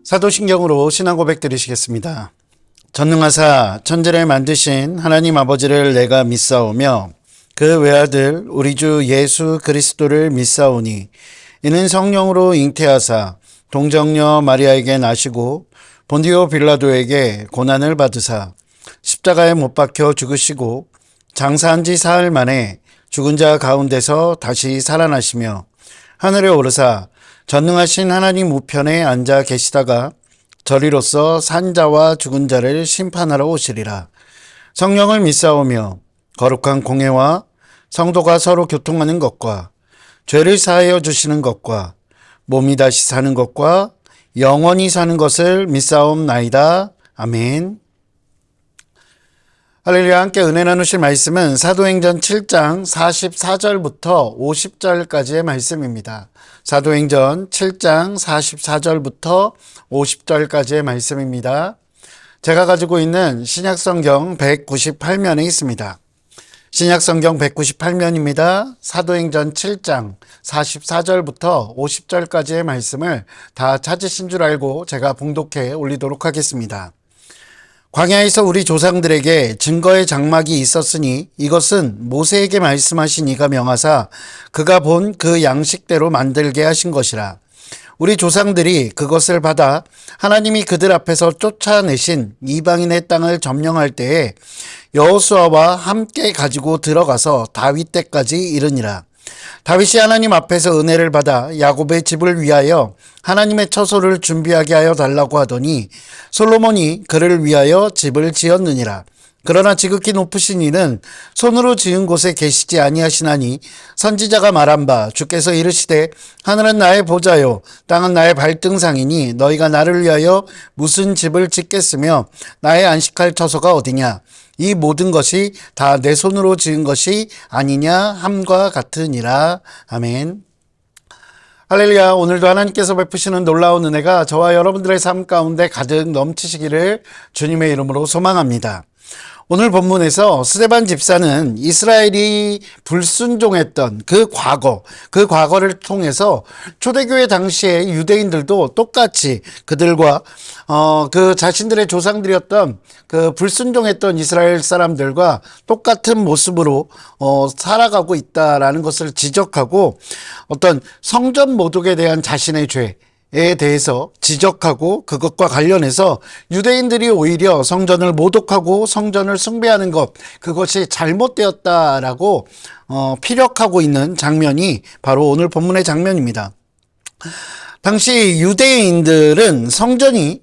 사도신경으로 신앙 고백 드리시겠습니다. 전능하사 천지를 만드신 하나님 아버지를 내가 믿사오며 그 외아들 우리 주 예수 그리스도를 믿사오니 이는 성령으로 잉태하사 동정녀 마리아에게 나시고 본디오 빌라도에게 고난을 받으사 십자가에 못 박혀 죽으시고 장사한 지 사흘 만에 죽은 자 가운데서 다시 살아나시며 하늘에 오르사 전능하신 하나님 우편에 앉아 계시다가 저리로서 산 자와 죽은 자를 심판하러 오시리라. 성령을 믿사오며 거룩한 공회와 성도가 서로 교통하는 것과 죄를 사하여 주시는 것과 몸이 다시 사는 것과 영원히 사는 것을 믿사옵나이다. 아멘. 할렐루야. 함께 은혜 나누실 말씀은 사도행전 7장 44절부터 50절까지의 말씀입니다. 사도행전 7장 44절부터 50절까지의 말씀입니다. 제가 가지고 있는 신약성경 198면에 있습니다. 신약성경 198면입니다. 사도행전 7장 44절부터 50절까지의 말씀을 다 찾으신 줄 알고 제가 봉독해 올리도록 하겠습니다. 광야에서 우리 조상들에게 증거의 장막이 있었으니 이것은 모세에게 말씀하신 이가 명하사 그가 본 그 양식대로 만들게 하신 것이라. 우리 조상들이 그것을 받아 하나님이 그들 앞에서 쫓아내신 이방인의 땅을 점령할 때에 여호수아와 함께 가지고 들어가서 다윗 때까지 이르니라. 다윗이 하나님 앞에서 은혜를 받아 야곱의 집을 위하여 하나님의 처소를 준비하게 하여 달라고 하더니 솔로몬이 그를 위하여 집을 지었느니라. 그러나 지극히 높으신 이는 손으로 지은 곳에 계시지 아니하시나니 선지자가 말한 바 주께서 이르시되 하늘은 나의 보좌요 땅은 나의 발등상이니 너희가 나를 위하여 무슨 집을 짓겠으며 나의 안식할 처소가 어디냐. 이 모든 것이 다 내 손으로 지은 것이 아니냐 함과 같으니라. 아멘. 할렐루야. 오늘도 하나님께서 베푸시는 놀라운 은혜가 저와 여러분들의 삶 가운데 가득 넘치시기를 주님의 이름으로 소망합니다. 오늘 본문에서 스데반 집사는 이스라엘이 불순종했던 그 과거를 통해서 초대교회 당시에 유대인들도 똑같이 그들과 그 자신들의 조상들이었던 그 불순종했던 이스라엘 사람들과 똑같은 모습으로 살아가고 있다라는 것을 지적하고 어떤 성전 모독에 대한 자신의 죄에 대해서 지적하고 그것과 관련해서 유대인들이 오히려 성전을 모독하고 성전을 숭배하는 것, 그것이 잘못되었다라고 피력하고 있는 장면이 바로 오늘 본문의 장면입니다. 당시 유대인들은 성전이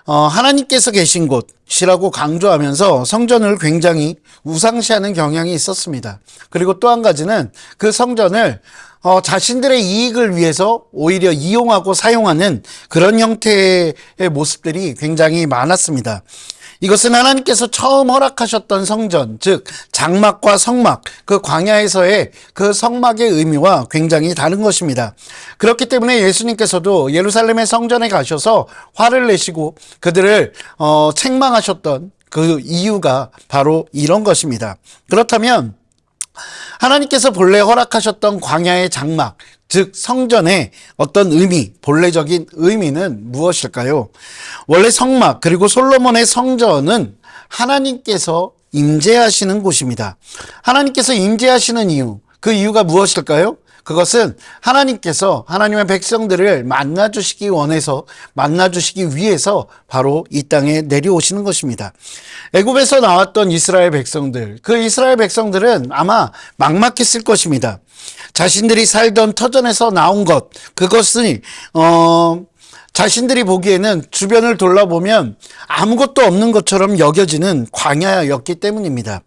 하나님께서 계신 곳이라고 강조하면서 성전을 굉장히 우상시하는 경향이 있었습니다. 그리고 또 한 가지는 그 성전을 자신들의 이익을 위해서 오히려 이용하고 사용하는 그런 형태의 모습들이 굉장히 많았습니다. 이것은 하나님께서 처음 허락하셨던 성전, 즉 장막과 성막, 그 광야에서의 그 성막의 의미와 굉장히 다른 것입니다. 그렇기 때문에 예수님께서도 예루살렘의 성전에 가셔서 화를 내시고 그들을 책망하셨던 그 이유가 바로 이런 것입니다. 그렇다면 하나님께서 본래 허락하셨던 광야의 장막, 즉 성전의 어떤 의미, 본래적인 의미는 무엇일까요? 원래 성막 그리고 솔로몬의 성전은 하나님께서 임재하시는 곳입니다. 하나님께서 임재하시는 이유, 그 이유가 무엇일까요? 그것은 하나님께서 하나님의 백성들을 만나주시기 원해서, 만나주시기 위해서 바로 이 땅에 내려오시는 것입니다. 애굽에서 나왔던 이스라엘 백성들, 그 이스라엘 백성들은 아마 막막했을 것입니다. 자신들이 살던 터전에서 나온 것, 그것을 자신들이 보기에는 주변을 돌아보면 아무것도 없는 것처럼 여겨지는 광야였기 때문입니다.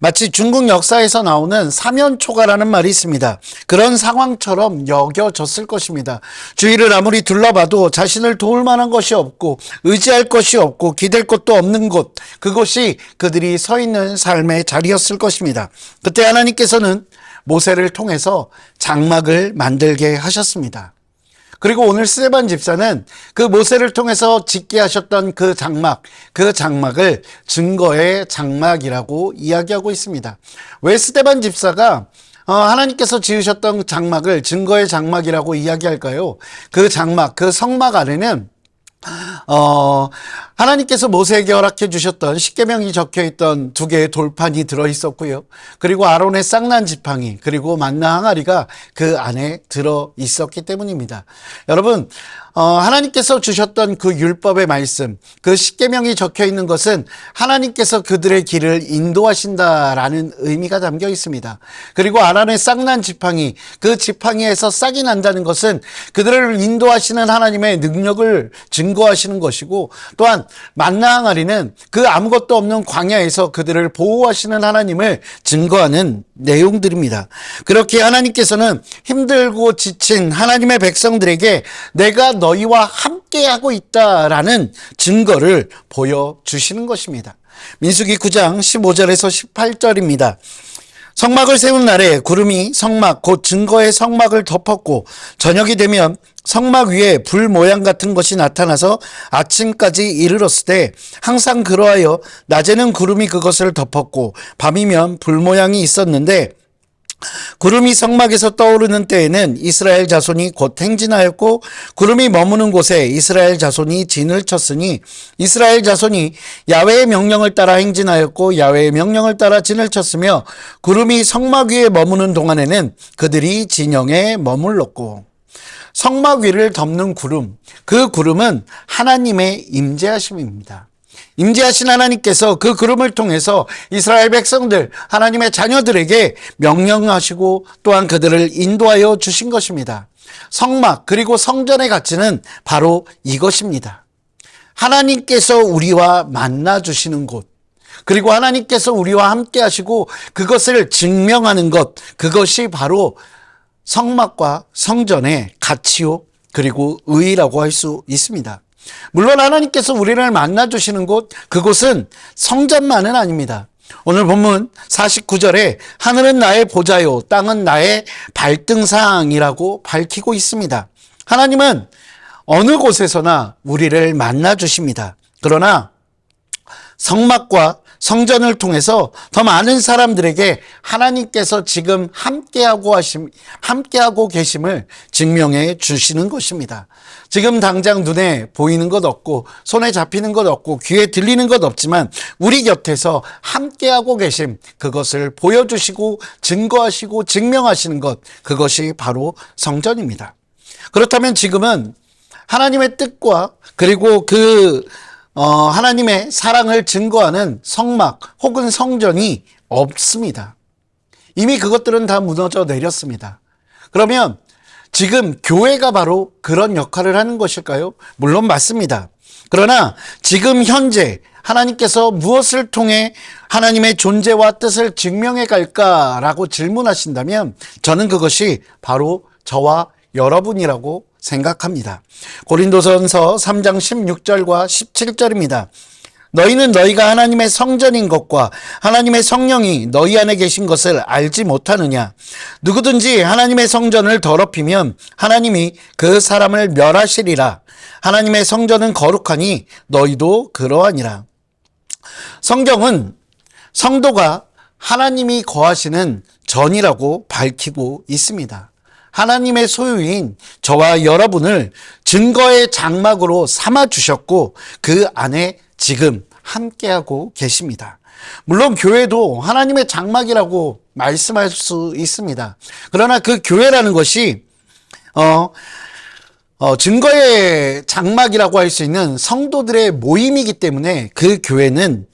마치 중국 역사에서 나오는 사면초가라는 말이 있습니다. 그런 상황처럼 여겨졌을 것입니다. 주위를 아무리 둘러봐도 자신을 도울 만한 것이 없고 의지할 것이 없고 기댈 것도 없는 곳, 그것이 그들이 서 있는 삶의 자리였을 것입니다. 그때 하나님께서는 모세를 통해서 장막을 만들게 하셨습니다. 그리고 오늘 스데반 집사는 그 모세를 통해서 짓게 하셨던 그 장막을 증거의 장막이라고 이야기하고 있습니다. 왜 스데반 집사가 하나님께서 지으셨던 장막을 증거의 장막이라고 이야기할까요? 그 장막, 그 성막 안에는 하나님께서 모세에게 허락해 주셨던 십계명이 적혀 있던 두 개의 돌판이 들어 있었고요. 그리고 아론의 쌍난 지팡이, 그리고 만나 항아리가 그 안에 들어 있었기 때문입니다. 여러분, 하나님께서 주셨던 그 율법의 말씀, 그 십계명이 적혀 있는 것은 하나님께서 그들의 길을 인도하신다라는 의미가 담겨 있습니다. 그리고 아론의 쌍난 지팡이, 그 지팡이에서 싹이 난다는 것은 그들을 인도하시는 하나님의 능력을 증거하시는 것이고, 또한 만나 항아리는 그 아무것도 없는 광야에서 그들을 보호하시는 하나님을 증거하는 내용들입니다. 그렇게 하나님께서는 힘들고 지친 하나님의 백성들에게 내가 너희와 함께하고 있다라는 증거를 보여주시는 것입니다. 민수기 9장 15절에서 18절입니다. 성막을 세운 날에 구름이 성막 곧 증거의 성막을 덮었고 저녁이 되면 성막 위에 불 모양 같은 것이 나타나서 아침까지 이르렀을 때 항상 그러하여 낮에는 구름이 그것을 덮었고 밤이면 불 모양이 있었는데 구름이 성막에서 떠오르는 때에는 이스라엘 자손이 곧 행진하였고 구름이 머무는 곳에 이스라엘 자손이 진을 쳤으니 이스라엘 자손이 야훼의 명령을 따라 행진하였고 야훼의 명령을 따라 진을 쳤으며 구름이 성막 위에 머무는 동안에는 그들이 진영에 머물렀고. 성막 위를 덮는 구름, 그 구름은 하나님의 임재하심입니다. 임재하신 하나님께서 그 구름을 통해서 이스라엘 백성들, 하나님의 자녀들에게 명령하시고 또한 그들을 인도하여 주신 것입니다. 성막 그리고 성전의 가치는 바로 이것입니다. 하나님께서 우리와 만나 주시는 곳, 그리고 하나님께서 우리와 함께 하시고 그것을 증명하는 것, 그것이 바로 성막과 성전의 가치요 그리고 의의라고 할 수 있습니다. 물론 하나님께서 우리를 만나주시는 곳, 그곳은 성전만은 아닙니다. 오늘 본문 49절에 하늘은 나의 보좌요 땅은 나의 발등상이라고 밝히고 있습니다. 하나님은 어느 곳에서나 우리를 만나주십니다. 그러나 성막과 성전을 통해서 더 많은 사람들에게 하나님께서 지금 함께하고 계심을 증명해 주시는 것입니다. 지금 당장 눈에 보이는 것 없고 손에 잡히는 것 없고 귀에 들리는 것 없지만 우리 곁에서 함께하고 계심, 그것을 보여주시고 증거하시고 증명하시는 것, 그것이 바로 성전입니다. 그렇다면 지금은 하나님의 뜻과 그리고 하나님의 사랑을 증거하는 성막 혹은 성전이 없습니다. 이미 그것들은 다 무너져 내렸습니다. 그러면 지금 교회가 바로 그런 역할을 하는 것일까요? 물론 맞습니다. 그러나 지금 현재 하나님께서 무엇을 통해 하나님의 존재와 뜻을 증명해 갈까라고 질문하신다면 저는 그것이 바로 저와 여러분이라고 생각합니다. 고린도전서 3장 16절과 17절입니다. 너희는 너희가 하나님의 성전인 것과 하나님의 성령이 너희 안에 계신 것을 알지 못하느냐? 누구든지 하나님의 성전을 더럽히면 하나님이 그 사람을 멸하시리라. 하나님의 성전은 거룩하니 너희도 그러하니라. 성경은 성도가 하나님이 거하시는 전이라고 밝히고 있습니다. 하나님의 소유인 저와 여러분을 증거의 장막으로 삼아 주셨고 그 안에 지금 함께하고 계십니다. 물론 교회도 하나님의 장막이라고 말씀할 수 있습니다. 그러나 그 교회라는 것이 증거의 장막이라고 할 수 있는 성도들의 모임이기 때문에 그 교회는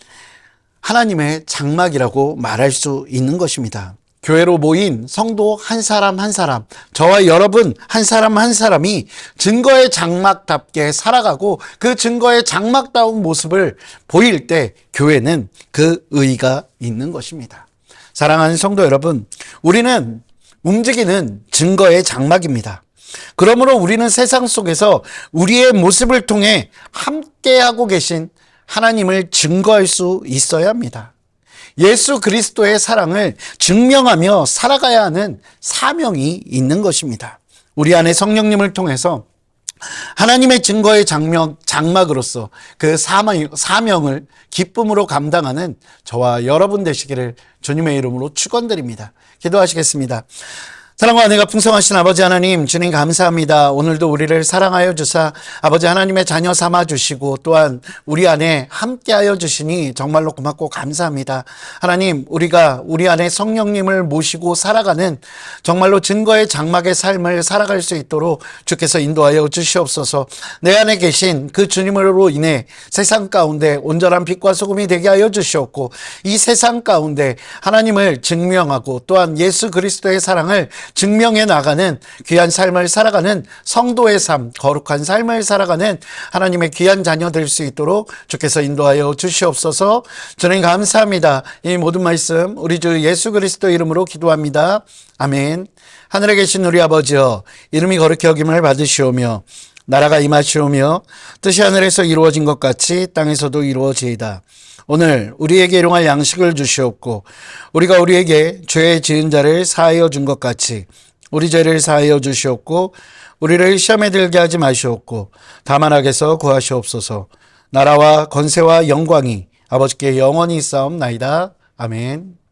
하나님의 장막이라고 말할 수 있는 것입니다. 교회로 모인 성도 한 사람 한 사람, 저와 여러분 한 사람 한 사람이 증거의 장막답게 살아가고 그 증거의 장막다운 모습을 보일 때 교회는 그 의의가 있는 것입니다. 사랑하는 성도 여러분, 우리는 움직이는 증거의 장막입니다. 그러므로 우리는 세상 속에서 우리의 모습을 통해 함께하고 계신 하나님을 증거할 수 있어야 합니다. 예수 그리스도의 사랑을 증명하며 살아가야 하는 사명이 있는 것입니다. 우리 안에 성령님을 통해서 하나님의 증거의 장막으로서 그 사명을 기쁨으로 감당하는 저와 여러분 되시기를 주님의 이름으로 축원드립니다. 기도하시겠습니다. 사랑과 은혜가 풍성하신 아버지 하나님, 주님 감사합니다. 오늘도 우리를 사랑하여 주사 아버지 하나님의 자녀 삼아 주시고 또한 우리 안에 함께하여 주시니 정말로 고맙고 감사합니다. 하나님, 우리가 우리 안에 성령님을 모시고 살아가는 정말로 증거의 장막의 삶을 살아갈 수 있도록 주께서 인도하여 주시옵소서. 내 안에 계신 그 주님으로 인해 세상 가운데 온전한 빛과 소금이 되게 하여 주시옵고, 이 세상 가운데 하나님을 증명하고 또한 예수 그리스도의 사랑을 증명해 나가는 귀한 삶을 살아가는 성도의 삶, 거룩한 삶을 살아가는 하나님의 귀한 자녀 될 수 있도록 주께서 인도하여 주시옵소서. 주님 감사합니다. 이 모든 말씀 우리 주 예수 그리스도 이름으로 기도합니다. 아멘. 하늘에 계신 우리 아버지여, 이름이 거룩히 여김을 받으시오며 나라가 임하시오며 뜻이 하늘에서 이루어진 것 같이 땅에서도 이루어지이다. 오늘 우리에게 일용할 양식을 주시옵고 우리가 우리에게 죄 지은 자를 사하여 준 것 같이 우리 죄를 사하여 주시옵고 우리를 시험에 들게 하지 마시옵고 다만 악에서 구하시옵소서. 나라와 권세와 영광이 아버지께 영원히 있사옵나이다. 아멘.